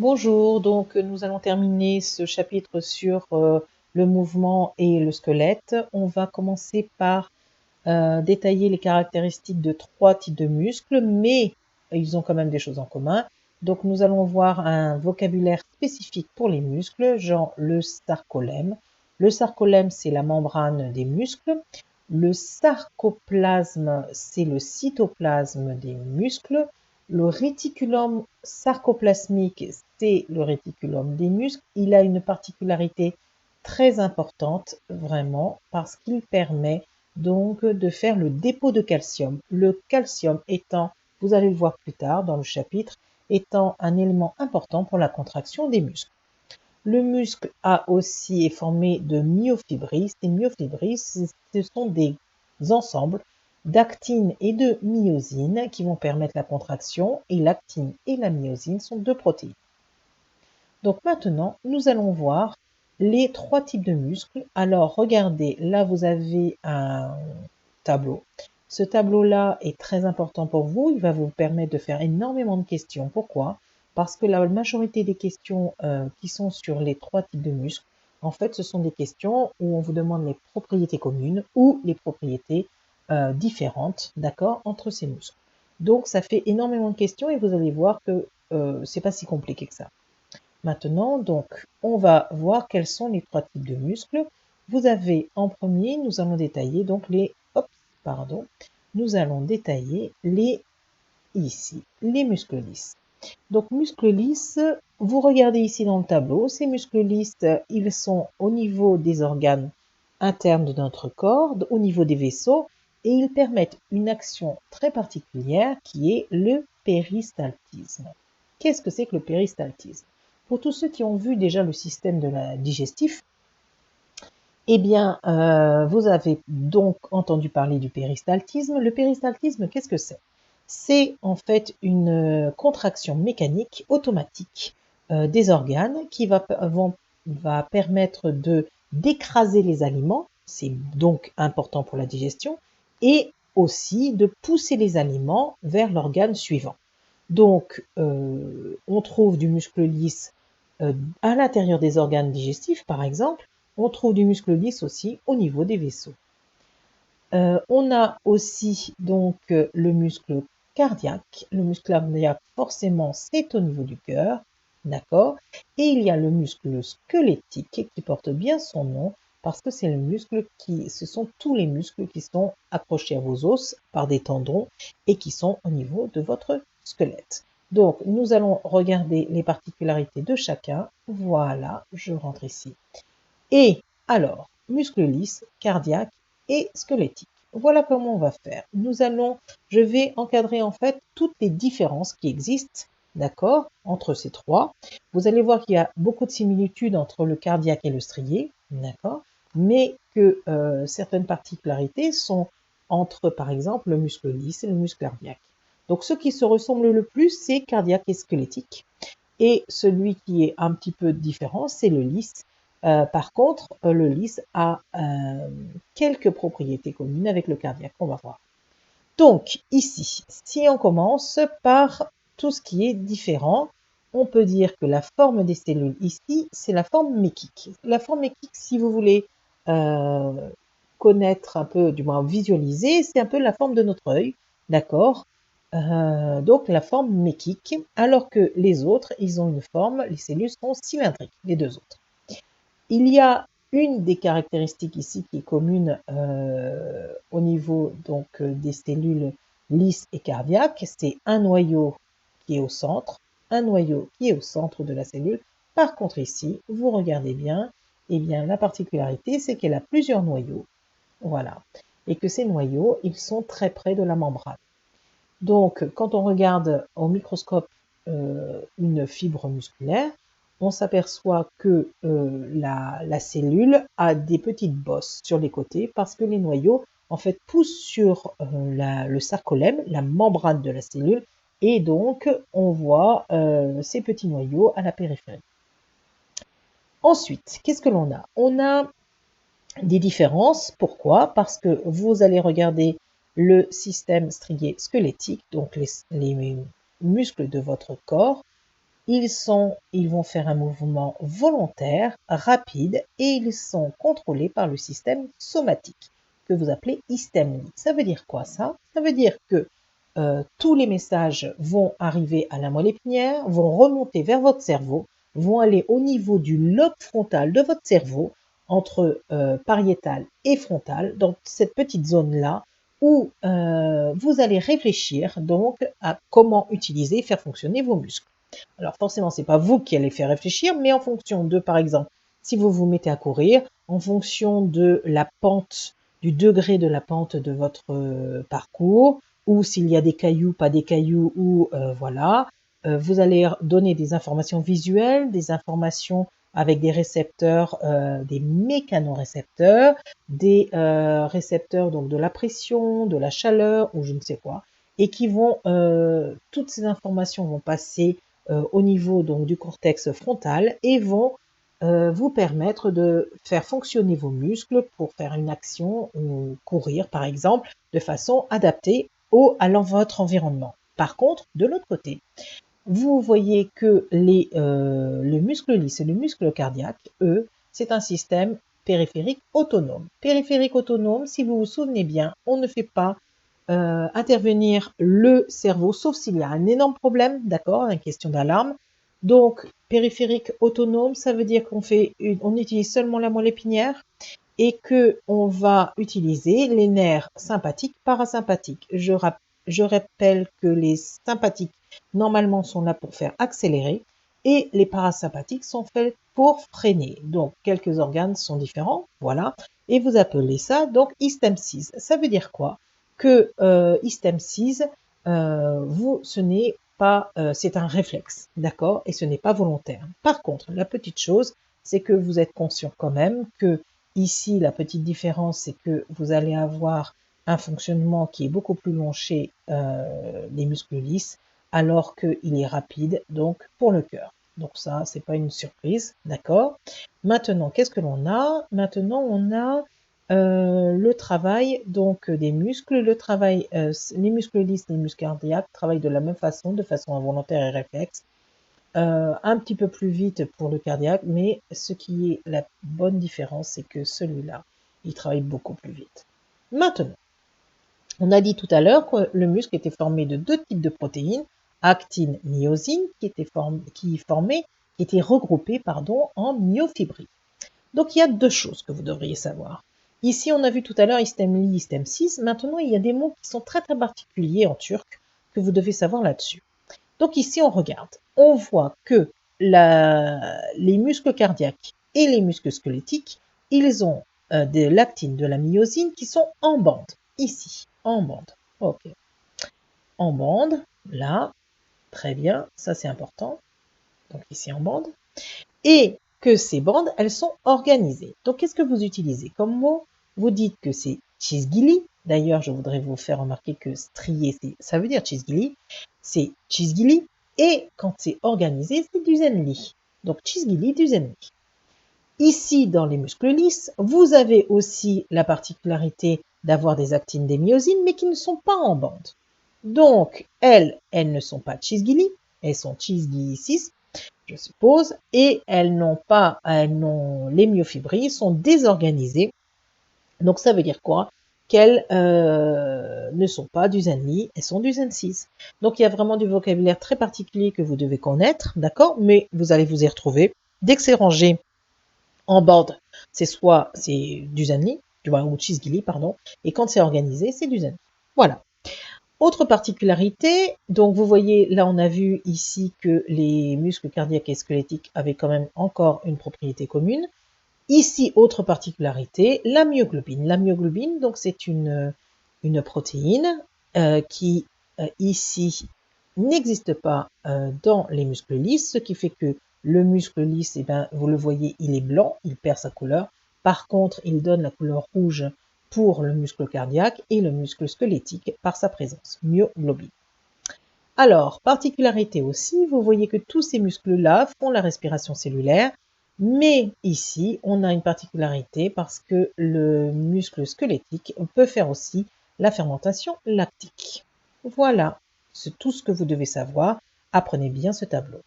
Bonjour, donc nous allons terminer ce chapitre sur le mouvement et le squelette. On va commencer par détailler les caractéristiques de trois types de muscles, mais ils ont quand même des choses en commun. Donc nous allons voir un vocabulaire spécifique pour les muscles, genre le sarcolème. Le sarcolème, c'est la membrane des muscles. Le sarcoplasme, c'est le cytoplasme des muscles. Le réticulum sarcoplasmique, c'est le réticulum des muscles. Il a une particularité très importante, vraiment, parce qu'il permet donc de faire le dépôt de calcium. Le calcium étant, vous allez le voir plus tard dans le chapitre, étant un élément important pour la contraction des muscles. Le muscle est formé de myofibrilles. Ces myofibrilles, ce sont des ensembles d'actine et de myosine qui vont permettre la contraction, et l'actine et la myosine sont deux protéines. Donc maintenant, nous allons voir les trois types de muscles. Alors regardez, là vous avez un tableau. Ce tableau-là est très important pour vous. Il va vous permettre de faire énormément de questions. Pourquoi? Parce que la majorité des questions qui sont sur les trois types de muscles, en fait, ce sont des questions où on vous demande les propriétés communes ou les propriétés différentes, d'accord, entre ces muscles. Donc, ça fait énormément de questions et vous allez voir que c'est pas si compliqué que ça. Maintenant, donc, on va voir quels sont les trois types de muscles. Vous avez en premier, nous allons détailler donc nous allons détailler les muscles lisses. Donc, muscles lisses, vous regardez ici dans le tableau, ces muscles lisses, ils sont au niveau des organes internes de notre corps, au niveau des vaisseaux, et ils permettent une action très particulière qui est le péristaltisme. Qu'est-ce que c'est que le péristaltisme? Pour tous ceux qui ont vu déjà le système de la digestif, eh bien, vous avez donc entendu parler du péristaltisme. Le péristaltisme, qu'est-ce que c'est? C'est en fait une contraction mécanique automatique des organes qui va permettre d'écraser les aliments, c'est donc important pour la digestion, et aussi de pousser les aliments vers l'organe suivant. Donc, on trouve du muscle lisse à l'intérieur des organes digestifs, par exemple. On trouve du muscle lisse aussi au niveau des vaisseaux. On a aussi donc le muscle cardiaque. Le muscle cardiaque, forcément, c'est au niveau du cœur, d'accord? Et il y a le muscle squelettique qui porte bien son nom parce que c'est le muscle ce sont tous les muscles qui sont accrochés à vos os par des tendons et qui sont au niveau de votre squelette. Donc, nous allons regarder les particularités de chacun. Voilà, je rentre ici. Et alors, muscles lisses, cardiaque et squelettique. Voilà comment on va faire. Je vais encadrer en fait toutes les différences qui existent, d'accord, entre ces trois. Vous allez voir qu'il y a beaucoup de similitudes entre le cardiaque et le strié, d'accord, mais que certaines particularités sont entre, par exemple, le muscle lisse et le muscle cardiaque. Donc, ce qui se ressemble le plus, c'est cardiaque et squelettique. Et celui qui est un petit peu différent, c'est le lisse. Par contre, le lisse a quelques propriétés communes avec le cardiaque, on va voir. Donc, ici, si on commence par tout ce qui est différent, on peut dire que la forme des cellules ici, c'est la forme méquique. La forme méquique, si vous voulez connaître un peu, du moins visualiser, c'est un peu la forme de notre œil, d'accord? Donc la forme méquique, alors que les autres, ils ont une forme, les cellules sont cylindriques, les deux autres. Il y a une des caractéristiques ici qui est commune au niveau donc des cellules lisses et cardiaques, c'est un noyau qui est au centre, un noyau qui est au centre de la cellule. Par contre ici, vous regardez bien, eh bien la particularité c'est qu'elle a plusieurs noyaux, voilà, et que ces noyaux, ils sont très près de la membrane. Donc, quand on regarde au microscope une fibre musculaire, on s'aperçoit que la cellule a des petites bosses sur les côtés parce que les noyaux, en fait, poussent sur le sarcolème, la membrane de la cellule, et donc on voit ces petits noyaux à la périphérie. Ensuite, qu'est-ce que l'on a? On a des différences. Pourquoi? Parce que vous allez regarder le système strié squelettique, donc les muscles de votre corps, Ils vont faire un mouvement volontaire, rapide, et ils sont contrôlés par le système somatique, que vous appelez HISTMLI. Ça veut dire quoi ça? Ça veut dire que tous les messages vont arriver à la moelle épinière, vont remonter vers votre cerveau, vont aller au niveau du lobe frontal de votre cerveau, entre pariétal et frontal, dans cette petite zone-là, où vous allez réfléchir donc à comment utiliser et faire fonctionner vos muscles. Alors forcément, c'est pas vous qui allez faire réfléchir, mais en fonction de, par exemple, si vous vous mettez à courir, en fonction de la pente, du degré de la pente de votre parcours, ou s'il y a des cailloux, pas des cailloux, ou voilà, vous allez donner des informations visuelles, des informations avec des récepteurs, des mécanorécepteurs, des récepteurs donc de la pression, de la chaleur, ou je ne sais quoi, et qui vont, toutes ces informations vont passer au niveau donc du cortex frontal et vont vous permettre de faire fonctionner vos muscles pour faire une action ou courir par exemple de façon adaptée à votre environnement. Par contre, de l'autre côté, vous voyez que le muscle lisse et le muscle cardiaque, eux, c'est un système périphérique autonome. Périphérique autonome, si vous vous souvenez bien, on ne fait pas intervenir le cerveau, sauf s'il y a un énorme problème, d'accord, une question d'alarme. Donc, périphérique autonome, ça veut dire on utilise seulement la moelle épinière et que on va utiliser les nerfs sympathiques, parasympathiques. Je rappelle que les sympathiques, normalement, sont là pour faire accélérer et les parasympathiques sont faits pour freiner. Donc, quelques organes sont différents, voilà. Et vous appelez ça, donc, HISTM6. Ça veut dire quoi? Que HISTM6, ce n'est pas, c'est un réflexe, d'accord? Et ce n'est pas volontaire. Par contre, la petite chose, c'est que vous êtes conscient quand même que ici, la petite différence, c'est que vous allez avoir un fonctionnement qui est beaucoup plus long chez les muscles lisses, alors qu'il est rapide, donc pour le cœur. Donc ça, c'est pas une surprise, d'accord? Maintenant, qu'est-ce que l'on a? Maintenant, on a le travail donc des muscles, les muscles lisses, les muscles cardiaques travaillent de la même façon, de façon involontaire et réflexe. Un petit peu plus vite pour le cardiaque, mais ce qui est la bonne différence, c'est que celui-là, il travaille beaucoup plus vite. Maintenant, on a dit tout à l'heure que le muscle était formé de deux types de protéines, actine, myosine, qui étaient regroupées, en myofibrilles. Donc il y a deux choses que vous devriez savoir. Ici, on a vu tout à l'heure HISTM-LI, HISTM-6. Maintenant, il y a des mots qui sont très très particuliers en turc que vous devez savoir là-dessus. Donc ici, on regarde. On voit que les muscles cardiaques et les muscles squelettiques, ils ont de l'actine, de la myosine qui sont en bande. Ici, en bande. Ok. En bande, là, très bien, ça c'est important. Donc ici en bande. Et que ces bandes, elles sont organisées. Donc qu'est-ce que vous utilisez comme mot? Vous dites que c'est chisgili. D'ailleurs, je voudrais vous faire remarquer que strié, ça veut dire chisgili. C'est chisgili. Et quand c'est organisé, c'est du zenli. Donc chisgili, du zenli. Ici, dans les muscles lisses, vous avez aussi la particularité d'avoir des actines, des myosines, mais qui ne sont pas en bande. Donc, elles ne sont pas chisgili, elles sont chisgili 6, je suppose, et les myofibrilles sont désorganisées. Donc, ça veut dire quoi? Qu'elles ne sont pas du zen-li, elles sont du zen-6. Donc, il y a vraiment du vocabulaire très particulier que vous devez connaître, d'accord? Mais vous allez vous y retrouver. Dès que c'est rangé en bande, c'est du zen-li, ou chisgili, pardon, et quand c'est organisé, c'est du zen. Voilà. Autre particularité, donc vous voyez, là on a vu ici que les muscles cardiaques et squelettiques avaient quand même encore une propriété commune. Ici, autre particularité, la myoglobine. La myoglobine, donc c'est une protéine qui ici n'existe pas dans les muscles lisses, ce qui fait que le muscle lisse, eh ben, vous le voyez, il est blanc, il perd sa couleur. Par contre, il donne la couleur rouge pour le muscle cardiaque et le muscle squelettique par sa présence, myoglobine. Alors, particularité aussi, vous voyez que tous ces muscles-là font la respiration cellulaire, mais ici, on a une particularité parce que le muscle squelettique peut faire aussi la fermentation lactique. Voilà, c'est tout ce que vous devez savoir. Apprenez bien ce tableau.